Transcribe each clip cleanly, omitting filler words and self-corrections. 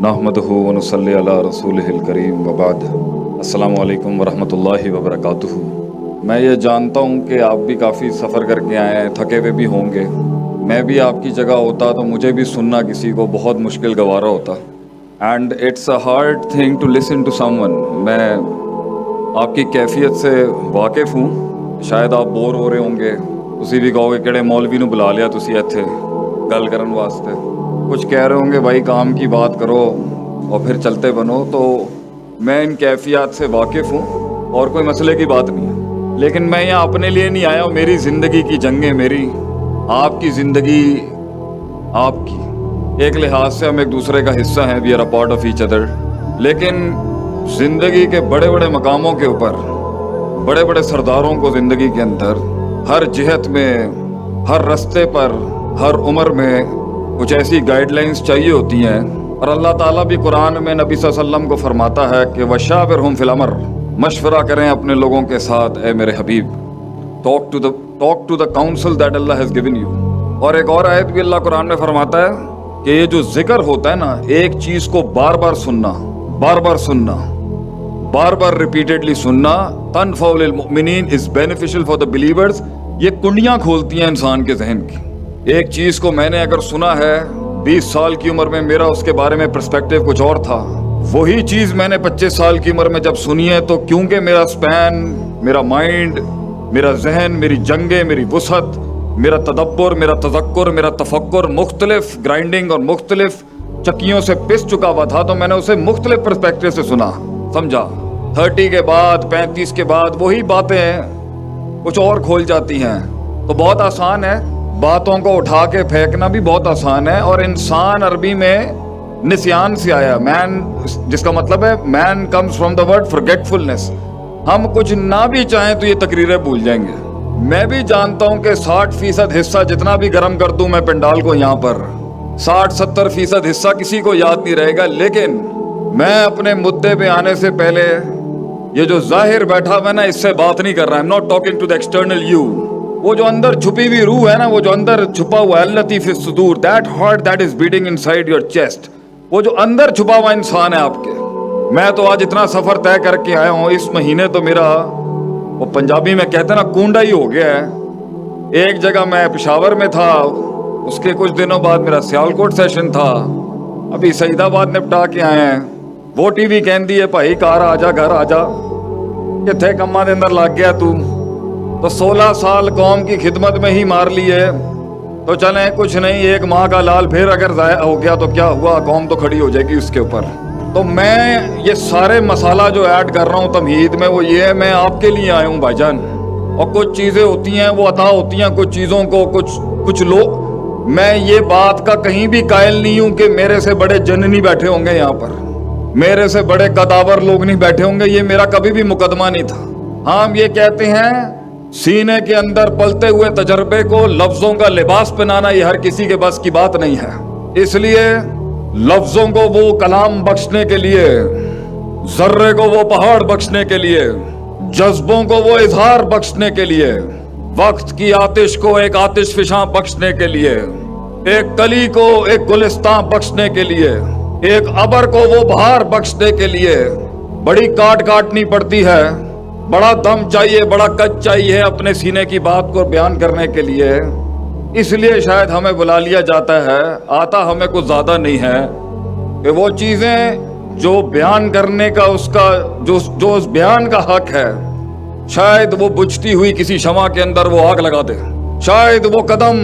नहमदुहु व नुसल्ली अला रसूलिहिल करीम व बाद। अस्सलामु अलैकुम व रहमतुल्लाहि व बरकातुहू। मैं ये जानता हूँ कि आप भी काफ़ी सफ़र करके आए हैं, थके हुए भी होंगे। मैं भी आपकी जगह होता तो मुझे भी सुनना किसी को बहुत मुश्किल गवारा होता। And it's a hard thing to listen to someone. मैं आपकी कैफियत से वाकिफ़ हूँ। शायद आप बोर हो रहे होंगे, तुसी भी कहोगे किहड़े मौलवी नूं बुला लिया तुसी इत्थे गल करन वास्ते। कुछ कह रहे होंगे भाई काम की बात करो और फिर चलते बनो। तो मैं इन कैफियत से वाकिफ़ हूँ और कोई मसले की बात नहीं है। लेकिन मैं यहाँ अपने लिए नहीं आया हूँ। मेरी ज़िंदगी की जंगें, मेरी आपकी ज़िंदगी आपकी, एक लिहाज से हम एक दूसरे का हिस्सा हैं, we are a part of each other. लेकिन ज़िंदगी के बड़े बड़े मकामों के ऊपर बड़े बड़े सरदारों को ज़िंदगी के अंदर हर जिहत में, हर रास्ते पर, हर उम्र में कुछ ऐसी गाइडलाइंस चाहिए होती हैं। और अल्लाह ताला भी कुरान में नबी सल्लल्लाहु अलैहि वसल्लम को फरमाता है कि वशाविरहुम फिल अमर, मशवरा करें अपने लोगों के साथ ए मेरे हबीब। Talk to the counsel that Allah has given you. और एक और आयत भी अल्लाह कुरान में फरमाता है कि ये जो जिक्र होता है ना, एक चीज़ को बार बार सुनना, बार बार रिपीटेडली सुनना, तनफ़उ लिल मुमिनीन, is beneficial for the believers. ये कुंडियाँ खोलती हैं इंसान के जहन की। एक चीज़ को मैंने अगर सुना है 20 साल की उम्र में, मेरा उसके बारे में पर्सपेक्टिव कुछ और था। वही चीज़ मैंने 25 साल की उम्र में जब सुनी है, तो क्योंकि मेरा स्पैन, मेरा माइंड, मेरा जहन, मेरी जंगे, मेरी वुसअत, मेरा तदब्बर, मेरा तज़क्कुर, मेरा तफक्कुर मुख्तलिफ ग्राइंडिंग और मुख्तलिफ चक्कियों से पिस चुका हुआ था, तो मैंने उसे मुख्तलिफ पर्सपेक्टिव से सुना, समझा। 30 के बाद, 35 के बाद वही बातें कुछ और खोल जाती हैं। तो बहुत आसान है, बातों को उठा के फेंकना भी बहुत आसान है। और इंसान अरबी में निस्यान से आया, मैन, जिसका मतलब है man comes from the word forgetfulness. हम कुछ ना भी चाहें तो ये तकरीरें भूल जाएंगे। मैं भी जानता हूं कि 60% हिस्सा जितना भी गर्म कर दूं मैं पंडाल को, यहाँ पर 60-70% हिस्सा किसी को याद नहीं रहेगा। लेकिन मैं अपने मुद्दे पे आने से पहले ये जो जाहिर बैठा हुआ है ना, इससे बात नहीं कर रहा। I am not talking to the external you. वो जो अंदर छुपी हुई रूह है ना, वो जो अंदर छुपा हुआ है, लतीफ सुदूर, that heart that is beating inside your chest, वो जो अंदर छुपा हुआ इंसान है आपके। मैं तो आज इतना सफर तय करके आया हूँ, इस महीने तो मेरा, वो पंजाबी में कहते हैं ना, कूंडा ही हो गया है। एक जगह मैं पेशावर में था, उसके कुछ दिनों बाद मेरा सियालकोट सेशन था, अभी सईदाबाद निपटा के आए हैं। वो टीवी कहती है भाई घर आजा, घर आजा, कितने कम्मा के अंदर लग गया तू। तो 16 साल कौम की खिदमत में ही मार लिए, तो चलें कुछ नहीं, एक माह का लाल फिर अगर ज़ाया हो गया तो क्या हुआ, कौम तो खड़ी हो जाएगी उसके ऊपर। तो मैं ये सारे मसाला जो ऐड कर रहा हूँ तमहीद में, वो ये है, मैं आपके लिए आया हूँ भाईजान। और कुछ चीज़ें होती हैं वो अता होती हैं कुछ चीज़ों को, कुछ लोग, मैं ये बात का कहीं भी कायल नहीं हूँ कि मेरे से बड़े जन नहीं बैठे होंगे यहाँ पर, मेरे से बड़े कदावर लोग नहीं बैठे होंगे, ये मेरा कभी भी मुकदमा नहीं था। हम ये कहते हैं सीने के अंदर पलते हुए तजर्बे को लफ्जों का लिबास पहनाना, ये हर किसी के बस की बात नहीं है। इसलिए लफ्जों को वो कलाम बख्शने के लिए, जर्रे को वो पहाड़ बख्शने के लिए, जज्बों को वो इजहार बख्शने के लिए, वक्त की आतिश को एक आतिश फिशां बख्शने के लिए, एक कली को एक गुलिस्तां बख्शने के लिए, एक अबर को वो बहार बख्शने के लिए बड़ी काटनी पड़ती है। बड़ा दम चाहिए, बड़ा कच चाहिए अपने सीने की बात को बयान करने के लिए। इसलिए शायद हमें बुला लिया जाता है। आता हमें कुछ ज़्यादा नहीं है कि वो चीज़ें जो बयान करने का, उसका जो उस बयान का हक है, शायद वो बुझती हुई किसी शमा के अंदर वो आग लगा दे। शायद वो कदम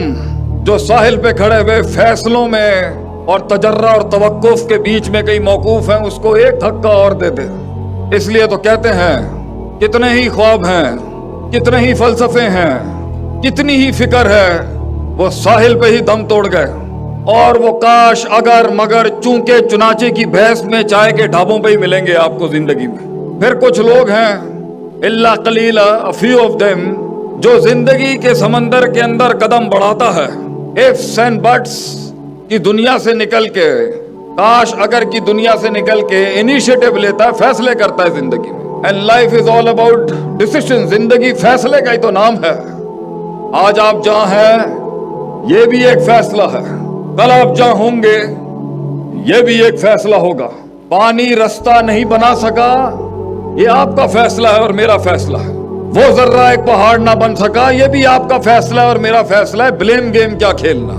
जो साहिल पे खड़े हुए फैसलों में और तजर्रा और तवक्कुफ के बीच में कहीं मौकूफ हैं, उसको एक धक्का और दे दे। इसलिए तो कहते हैं कितने ही ख्वाब हैं, कितने ही फलसफे हैं, कितनी ही फिक्र है, वो साहिल पे ही दम तोड़ गए। और वो काश अगर मगर चूंके चुनाचे की बहस में चाय के ढाबों पे ही मिलेंगे आपको जिंदगी में। फिर कुछ लोग हैं, इल्ला कलीला, अ फ्यू ऑफ देम, जो जिंदगी के समंदर के अंदर कदम बढ़ाता है, इफ्स एंड बट्स की दुनिया से निकल के, काश अगर की दुनिया से निकल के इनिशिएटिव लेता है, फैसले करता है जिंदगी में। And life is all about decision. जिंदगी फैसले का ही तो नाम है। आज आप जहां हैं ये भी एक फैसला है, कल आप जहां होंगे یہ بھی ایک فیصلہ ہوگا. پانی رستہ نہیں بنا سکا، یہ آپ کا فیصلہ ہے اور میرا فیصلہ ہے. وہ ذرہ ایک پہاڑ نہ بن سکا، یہ بھی آپ کا فیصلہ ہے اور میرا فیصلہ ہے. بلیم گیم کیا کھیلنا.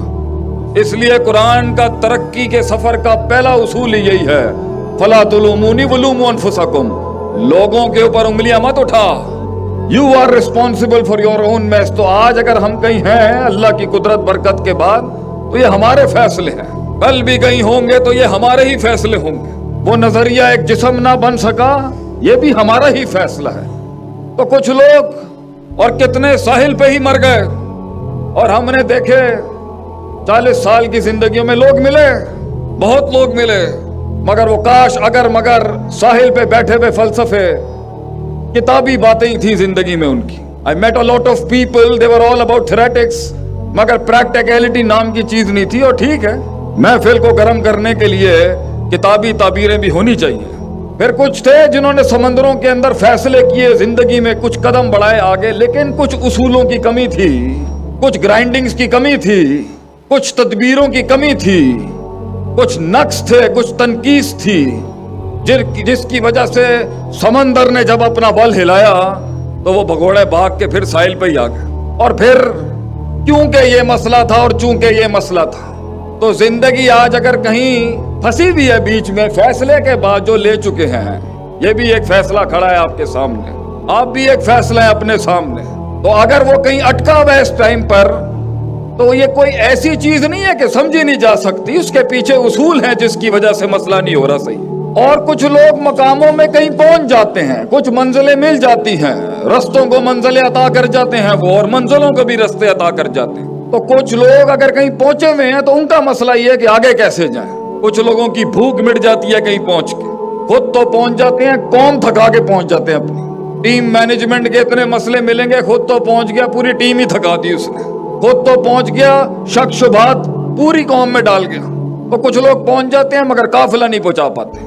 اس لیے قرآن کا ترقی کے سفر کا پہلا اصول ہی یہی ہے، فَلَا تُلُومُونِي وَلُومُوا أَنفُسَكُمْ. لوگوں کے اوپر انگلیاں مت اٹھا. You are responsible for your own mess. تو آج اگر ہم کہیں ہیں اللہ کی قدرت برکت کے بعد تو یہ ہمارے فیصلے ہیں. کل بھی کہیں ہوں گے تو یہ ہمارے ہی فیصلے ہوں گے. وہ نظریہ ایک جسم نہ بن سکا، یہ بھی ہمارا ہی فیصلہ ہے. تو کچھ لوگ اور کتنے ساحل پہ ہی مر گئے، اور ہم نے دیکھے 40 سال کی زندگیوں میں لوگ ملے، بہت لوگ ملے، مگر وہ کاش اگر مگر ساحل پہ بیٹھے ہوئے فلسفے، کتابی باتیں ہی تھیں زندگی میں ان کی. I met a lot of people, they were all about theoretics, مگر پریکٹیکلٹی نام کی چیز نہیں تھی. اور ٹھیک ہے، محفل کو گرم کرنے کے لیے کتابی تعبیریں بھی ہونی چاہیے. پھر کچھ تھے جنہوں نے سمندروں کے اندر فیصلے کیے، زندگی میں کچھ قدم بڑھائے آگے، لیکن کچھ اصولوں کی کمی تھی، کچھ گرائنڈنگز کی کمی تھی، کچھ تدبیروں کی کمی تھی، کچھ نقص تھے، کچھ تنقیص تھی، جس کی وجہ سے سمندر نے جب اپنا بل ہلایا تو وہ بھگوڑے بھاگ کے پھر ساحل پہ ہی آ گئے. اور پھر کیونکہ یہ مسئلہ تھا اور چونکہ یہ مسئلہ تھا، تو زندگی آج اگر کہیں پھنسی بھی ہے بیچ میں، فیصلے کے بعد جو لے چکے ہیں، یہ بھی ایک فیصلہ کھڑا ہے آپ کے سامنے، آپ بھی ایک فیصلہ ہے اپنے سامنے. تو اگر وہ کہیں اٹکا ہوا ہے اس ٹائم پر، تو یہ کوئی ایسی چیز نہیں ہے کہ سمجھی نہیں جا سکتی، اس کے پیچھے اصول ہیں جس کی وجہ سے مسئلہ نہیں ہو رہا صحیح. اور کچھ لوگ مقاموں میں کہیں پہنچ جاتے ہیں، کچھ منزلیں مل جاتی ہیں، رستوں کو منزلیں عطا کر جاتے ہیں وہ، اور منزلوں کو بھی رستے عطا کر جاتے ہیں. تو کچھ لوگ اگر کہیں پہنچے ہوئے ہیں تو ان کا مسئلہ یہ ہے کہ آگے کیسے جائیں. کچھ لوگوں کی بھوک مٹ جاتی ہے کہیں پہنچ کے، خود تو پہنچ جاتے ہیں، قوم تھکا کے پہنچ جاتے ہیں. اپنی ٹیم مینجمنٹ کے اتنے مسئلے ملیں گے، خود تو پہنچ گیا، پوری ٹیم ہی تھکا دی اس نے، خود تو پہنچ گیا، شک شبہات پوری قوم میں ڈال گیا. تو کچھ لوگ پہنچ جاتے ہیں مگر قافلہ نہیں پہنچا پاتے.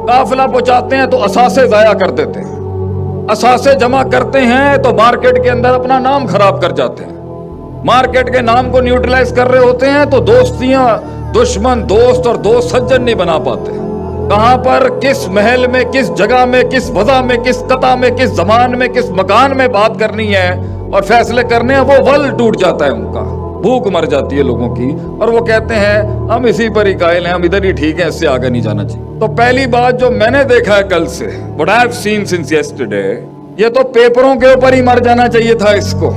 قافلہ پہنچاتے ہیں تو اثاثے ضائع کر دیتے ہیں، اثاثے جمع کرتے ہیں تو مارکیٹ کے اندر اپنا نام خراب کر جاتے ہیں، مارکیٹ کے نام کو نیوٹرلائز کر رہے ہوتے ہیں تو دوستیاں، دشمن دوست اور دوست سجن نہیں بنا پاتے. کہاں پر کس محل میں، کس جگہ میں، کس وضع میں، کس قطع میں، کس زمان میں، کس مکان میں بات کرنی ہے اور فیصلے کرنے ہیں، وہ ول ٹوٹ جاتا ہے ان کا، بھوک مر جاتی ہے لوگوں کی، اور وہ کہتے ہیں ہم اسی پر ہی قائل ہیں، ہم ادھر ہی ٹھیک ہیں، اس سے آگے نہیں جانا چاہیے. تو پہلی بات جو میں نے دیکھا ہے کل سے، what I have seen since yesterday، یہ تو پیپروں کے اوپر ہی مر جانا چاہیے تھا اس کو.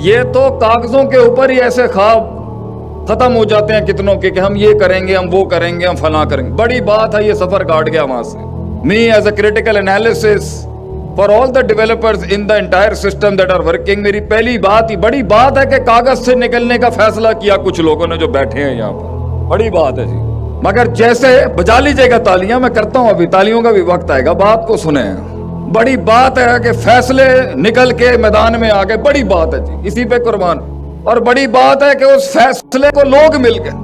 یہ تو کاغذوں کے اوپر ہی ایسے خواب ختم ہو جاتے ہیں کتنوں کے کہ ہم یہ کریں گے، ہم وہ کریں گے، ہم فلاں کریں گے. بڑی بات ہے یہ سفر کاٹ گیا وہاں سے. Me as a critical analysis for all the developers in the entire system that are working، میری پہلی بات ہی بڑی بات ہے کہ کاغذ سے نکلنے کا فیصلہ کیا کچھ لوگوں نے جو بیٹھے ہیں یہاں پر، بڑی بات ہے جی. مگر جیسے بجا لیجیے گا تالیاں، میں کرتا ہوں ابھی، تالیوں کا بھی وقت آئے گا، بات کو سنیں. بڑی بات ہے کہ فیصلے نکل کے میدان میں آ گئے، بڑی بات ہے جی، اسی پہ قربان. اور بڑی بات ہے کہ اس فیصلے کو لوگ مل گئے.